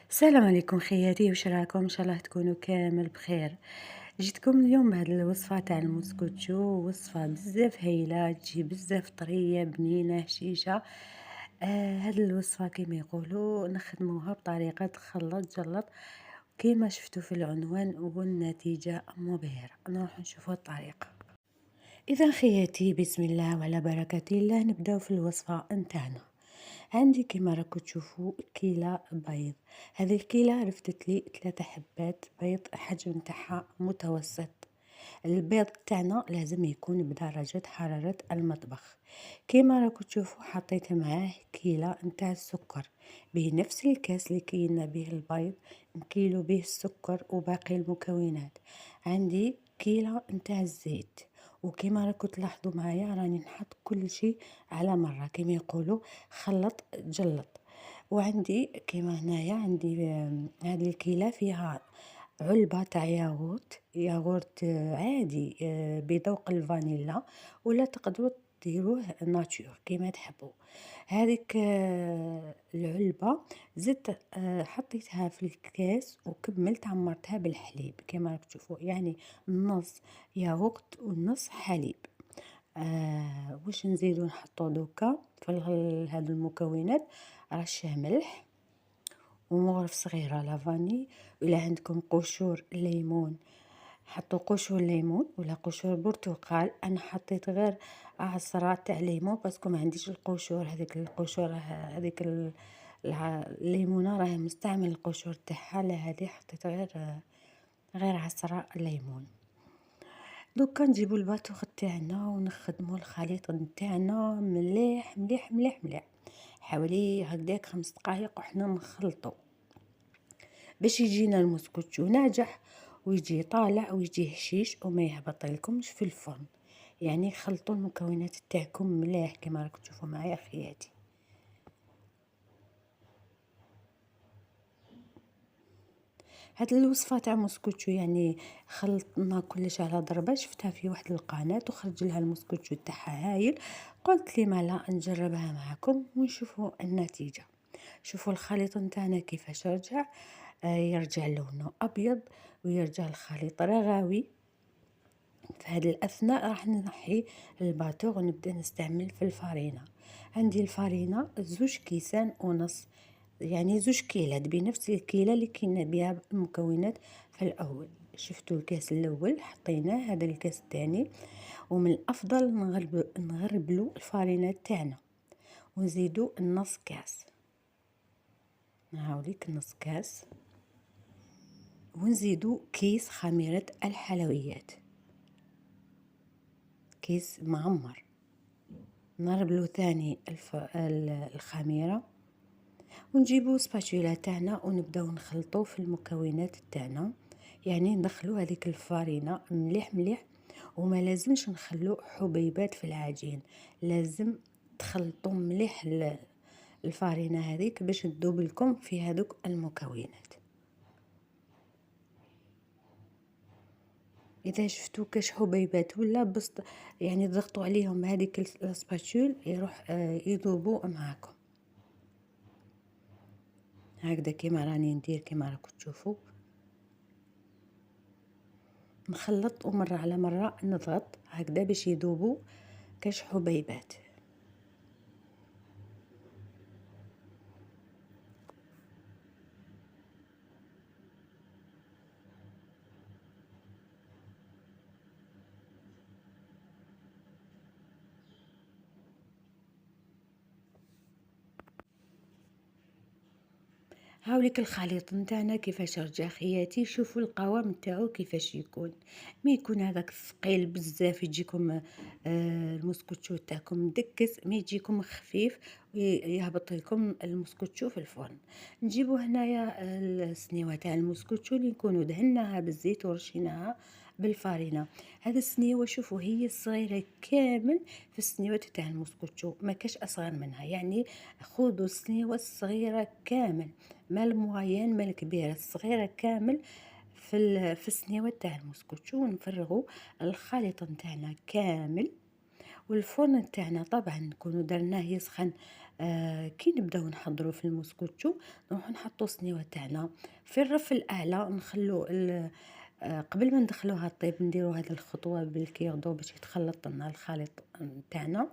السلام عليكم خياتي، واش راكم؟ ان شاء الله تكونوا كامل بخير. جيتكم اليوم بهاد الوصفه تاع المسكوتشو، وصفه بزاف هايله، تجي بزاف طريه بنينه هشيشه. هاد الوصفه كيما يقولوا نخدموها بطريقه خلط جلط كيما شفتوا في العنوان، والنتيجه مبهره. نروح نشوفوا الطريقه. اذا خياتي بسم الله وعلى بركه الله نبداو في الوصفه نتاعنا. عندي كيما راكم تشوفوا كيلة بيض. هذه الكيلة رفدت لي 3 حبات بيض، حجم نتاعها متوسط. البيض تاعنا لازم يكون بدرجة حرارة المطبخ. كيما راكم تشوفوا حطيت معاه كيلة نتاع السكر، بنفس الكاس اللي كيلنا به البيض نكيلو به السكر وباقي المكونات. عندي كيلة نتاع الزيت، وكيما راكم تلاحظوا معايا راني نحط كل شيء على مرة كيما يقولوا خلط جلط. وعندي كيما هنايا عندي هذه الكيلة فيها علبة تاع ياغورت عادي، بذوق الفانيلا، ولا تقدروا ديروه ناتور كيما تحبوا. هذيك العلبة زدت حطيتها في الكاس وكملت عمرتها بالحليب كيما راك تشوفوا، يعني نص ياغورت ونص حليب. واش نزيدو نحطو دوكا في هاد المكونات؟ رشه ملح ومغرف صغيره لافاني، ولا عندكم قشور ليمون حطوا قشور ليمون ولا قشور برتقال. انا حطيت غير عصرة تاع ليمون باسكو ما عنديش القشور، هذيك القشور هذيك الليمونه راه مستعمل القشور تاعها، لا هذه حطيت غير عصرة ليمون. دوكا نجيبو الباتوخ تاعنا ونخدمو الخليط نتاعنا مليح مليح مليح مليح، حوالي هكداك 5 دقائق وحنا نخلطو باش يجينا المسكوتشو ناجح ويجي طالع ويجي هشيش وما يهبط لكمش في الفرن. يعني خلطوا المكونات تاعكم مليح كما راكم تشوفوا معايا خياتي. هاد الوصفه تاع مسكوتشو يعني خلطنا كلش على ضربه، شفتها في واحد القناه وخرج لها المسكوتشو تاعها هايل. قلت لي مالا نجربها معكم ونشوفوا النتيجه. شوفوا الخليط نتاعنا كيفاش رجع، يرجع لونه ابيض ويرجع الخليط رغاوي. في هذه الأثناء راح نحي الباتور ونبدأ نستعمل في الفارينة. عندي الفارينة 2 كيسان ونص، يعني 2 كيلات بنفس الكيلة اللي كنا بها المكونات في الأول. شفتوا الكاس الأول حطيناه، هذا الكاس الثاني. ومن الأفضل نغربلو الفارينة تاعنا ونزيدو النص كاس. نعاوليك نص كاس، ونزيدو كيس خميرة الحلويات، كيس معمر. نربلو ثاني الخميرة، ونجيبو سباتولا تاعنا ونبداو نخلطو في المكونات تاعنا. يعني ندخلو هذيك الفارينة مليح مليح، وما لازمش نخلو حبيبات في العجين، لازم تخلطو مليح الفارينة هذيك باش تذوب لكم في هذوك المكونات. اذا شفتوا كاش حبيبات ولا بسط، يعني ضغطوا عليهم هذيك السباتول يروح يذوبوا معاكم هكذا كيما راني ندير كيما راكم تشوفوا. نخلط ومرة على مرة نضغط هكذا باش يذوبوا كاش حبيبات. هاوليك الخليط نتاعنا كيفاش رجع خياتي. شوفوا القوام نتاعو كيفاش يكون، ما يكون هذاك ثقيل بزاف يجيكم المسكوتشو تاعكم مدكس، ما يجيكم خفيف ويهبط لكم المسكوتشو في الفرن. نجيبو هنايا السنيوه تاع المسكوتشو اللي نكونوا دهناها بالزيت ورشيناها بالفارينه. هذا السنيوه شوفوا هي الصغيره كامل في السنيوات تاع المسكوتشو، ما كاش اصغر منها. يعني خذوا السنيوه الصغيره كامل، ما المغيان ما الكبيره، الصغيره كامل في السنيوه تاع المسكوتشو. ونفرغوا الخليط نتاعنا كامل. والفرن تاعنا طبعا نكونوا درناه يسخن كي نبداو نحضروا في المسكوتشو نروحو نحطو الصنيوه تاعنا في الرف الأعلى، نخلو قبل ما ندخلوها طيب نديرو هاد الخطوة بالكيغدو باش يتخلط لنا الخليط تاعنا،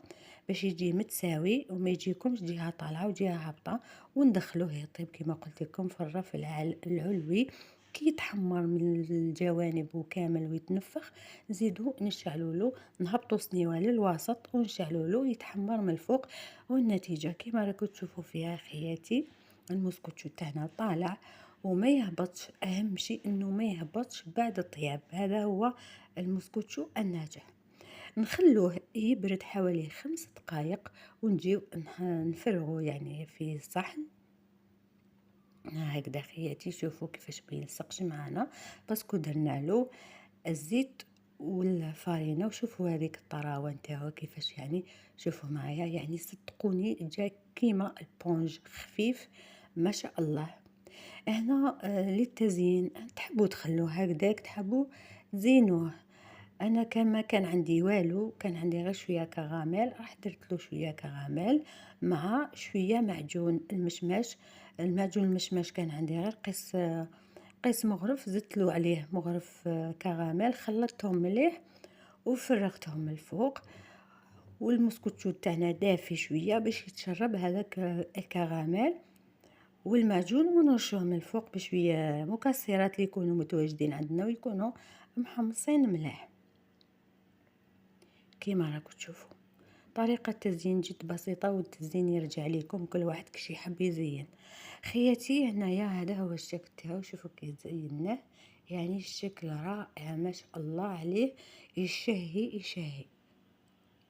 باش يجي متساوي وما يجيكمش جهة طالعة وجهة هابطة، وندخلوه يطيب كيما قلت لكم في الرف العلوي. كي يتحمر من الجوانب وكامل ويتنفخ نزيدو نشعلولو، نهبطو صنيوة للوسط ونشعلولو يتحمر من الفوق، والنتيجة كيما راكو تشوفوا فيها خياتي. المسكوتشو تاعنا طالع وما يهبطش، اهم شيء انه ما يهبطش بعد الطياب، هذا هو المسكوتشو الناجح. نخلوه يبرد حوالي 5 دقائق ونجيو نفرغه يعني في صحن. هكذا خياتي شوفوا كيفاش ما يلصقش معنا، باسكو درنا له الزيت والفارينه، وشوفوا هذيك الطراوه نتاعو كيفاش يعني. شوفوا معايا يعني صدقوني جا كيما البونج خفيف ما شاء الله. هنا للتزيين تحبوا تخلوه هكذاك، تحبوا تزينوه. انا كان ما كان عندي والو، كان عندي غير شويه كراميل، راح درت له شويه كراميل مع شويه معجون المشماش. المعجون المشماش كان عندي غير قيس مغرف، زدت له عليه مغرف كراميل، خلطتهم مليح وفرغتهم من الفوق. والمسكوتشو تاعنا دافي شويه باش يتشرب هذاك الكراميل والمعجون، ونرشوه من الفوق بشويه مكسرات اللي يكونوا متواجدين عندنا ويكونوا محمصين مليح كيما راكم تشوفوا. طريقة تزيين جد بسيطة، والتزيين يرجع ليكم كل واحد كيش يحب يزين. خياتي هنايا هذا هو الشكل تاعو، شوفوا كي زيناه، يعني الشكل رائع ما شاء الله عليه، يشهي يشهي.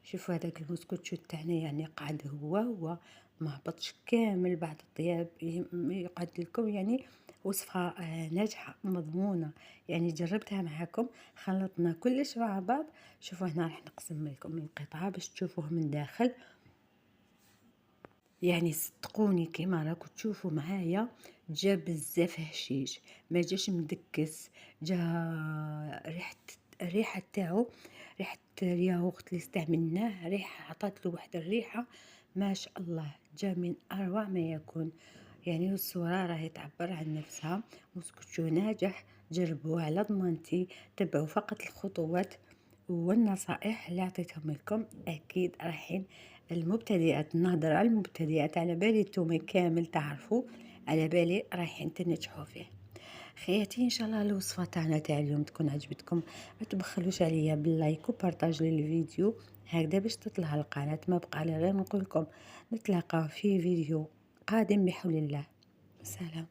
شوفوا هذاك المسكوتشو تاعنا يعني قعد هو ما هبطش كامل بعد الطياب، يقعد لكم يعني وصفة ناجحة مضمونة. يعني جربتها معاكم، خلطنا كلش مع بعض. شوفوا هنا راح نقسم لكم القطعة باش تشوفوه من داخل، يعني صدقوني كيما راكم تشوفوا معايا جا بزاف هشيش، ما جاش مدكس، جا الريحه تاعو ريحه الياغورت اللي استعملناه، ريحه عطات له واحد الريحه ما شاء الله، جا من اروع ما يكون. يعني الصورة راهي تعبر عن نفسها. مسكوتشو ناجح، جربوه على ضمانتي، تبعوا فقط الخطوات والنصائح اللي عطيتهم لكم. اكيد رايحين المبتدئات، نهضر على المبتدئات، على بالي نتوما كامل تعرفوا، على بالي رايحين تنجحوا فيه. خياتي ان شاء الله الوصفه تاعنا تاع اليوم تكون عجبتكم، ما تبخلوش عليا باللايك وبارطاج للفيديو هكذا باش تطلع القناه. ما بقى لي غير نقول لكم نتلاقاو في فيديو قادم بحول الله. سلام.